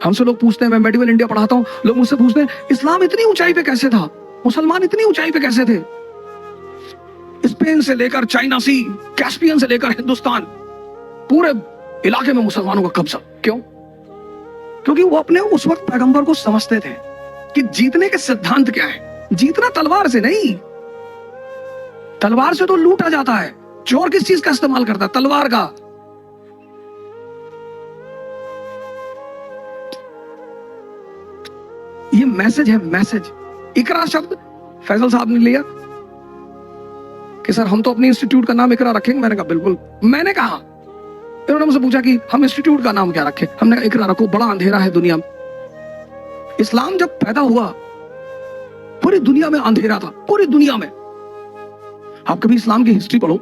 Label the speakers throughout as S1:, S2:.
S1: हमसे लोग पूछते हैं, मैं मेडिवल इंडिया पढ़ाता हूं, लोग मुझसे पूछते हैं इस्लाम इतनी ऊंचाई पे कैसे था, मुसलमान इतनी ऊंचाई पे कैसे थे? स्पेन से लेकर चाइना सी, कैस्पियन से लेकर हिंदुस्तान, पूरे इलाके में मुसलमानों का कब्जा। क्यों? क्योंकि वो अपने उस वक्त पैगंबर को समझते थे कि जीतने के सिद्धांत क्या है। जीतना तलवार से नहीं, तलवार से तो लूटा जाता है। चोर किस चीज का इस्तेमाल करता है? तलवार का। ये मैसेज है, मैसेज। इकरा शब्द फैसल साहब ने लिया कि सर हम तो अपने इंस्टीट्यूट का नाम इकरा रखेंगे। मैंने कहा बिल्कुल। मैंने कहा, इन्होंने मुझसे पूछा कि हम इंस्टीट्यूट का नाम क्या रखें, हमने कहा इकरा रखो, बड़ा अंधेरा है दुनिया में। इस्लाम जब पैदा हुआ पूरी दुनिया में अंधेरा था, पूरी दुनिया में। आप कभी इस्लाम की हिस्ट्री पढ़ो,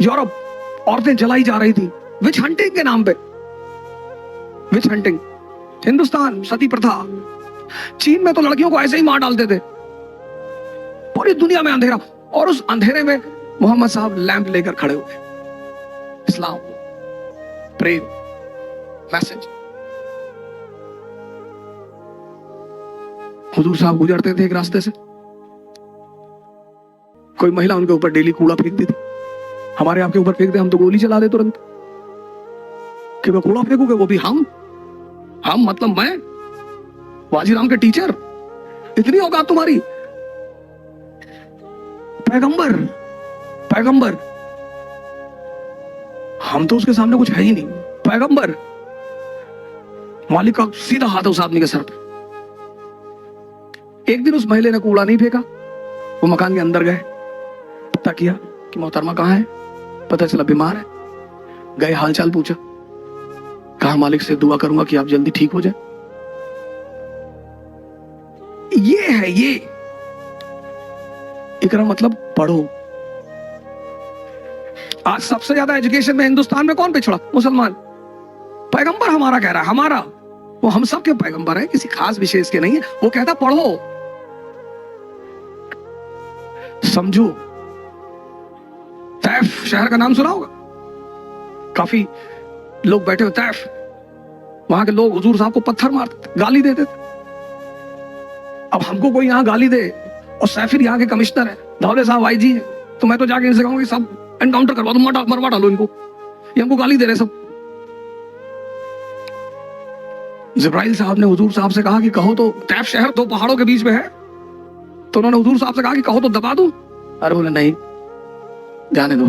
S1: यूरोप औरतें जलाई जा रही थी विच हंटिंग के नाम पे, विच हंटिंग। हिंदुस्तान सती प्रथा, चीन में तो लड़कियों को ऐसे ही मार डालते थे। पूरी दुनिया में अंधेरा, और उस अंधेरे में मोहम्मद साहब लैंप लेकर खड़े हुए। इस्लाम, प्रेम, मैसेज। हुजूर साहब गुजरते थे एक रास्ते से, कोई महिला उनके ऊपर डेली कूड़ा फेंक देती। हमारे आपके ऊपर फेंक दे, हम तो गोली चला दे तुरंत कि मैं कूड़ा फेंकूंगा, वो भी हम मतलब मैं, वाजीराम के टीचर। इतनी औकात तुम्हारी? पैगंबर, पैगंबर, हम तो उसके सामने कुछ है ही नहीं। पैगंबर, मालिक का सीधा हाथ है उस आदमी के सर पे। एक दिन उस महिला ने कूड़ा नहीं फेंका, वो मकान के अंदर गए, पता किया कि मोहतरमा कहाँ है, पता चला बीमार है। गए, हालचाल पूछा, कहा मालिक से दुआ करूंगा कि आप जल्दी ठीक हो जाए। ये है, ये इकरा मतलब पढ़ो। आज सबसे ज्यादा एजुकेशन में हिंदुस्तान में कौन पिछड़ा? मुसलमान। पैगंबर हमारा कह रहा है, हमारा, वो हम सब के पैगंबर है, किसी खास विशेष के नहीं है। वो कहता पढ़ो, समझो। तैफ शहर का नाम सुना होगा, काफी लोग बैठे हुए। तैफ, वहां के लोग हुजूर साहब को पत्थर मारते, गाली देते थे। अब हमको कोई यहाँ गाली दे, और सैफिर यहाँ के कमिश्नर है, धौले साहब आईजी है, तो मैं तो जाके इनसे कहूंगा कि सब एनकाउंटर करवा दो, मरवा डालो इनको, ये हमको गाली दे रहे सब। जिब्राइल साहब ने हुजूर साहब से कहा कि कहो तो, तैफ शहर दो पहाड़ों के बीच में है, तो उन्होंने हुजूर साहब से कहा कि कहो तो दबा दूं। अरे बोले नहीं, जाने दो।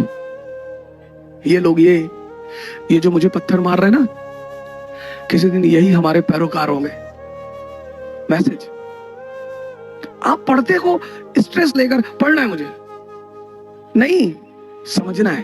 S1: ये लोग, ये जो मुझे पत्थर मार रहे हैं ना, किसी दिन यही हमारे पैरोकार होंगे। मैसेज। आप पढ़ते हो स्ट्रेस लेकर, पढ़ना है मुझे नहीं, समझना है।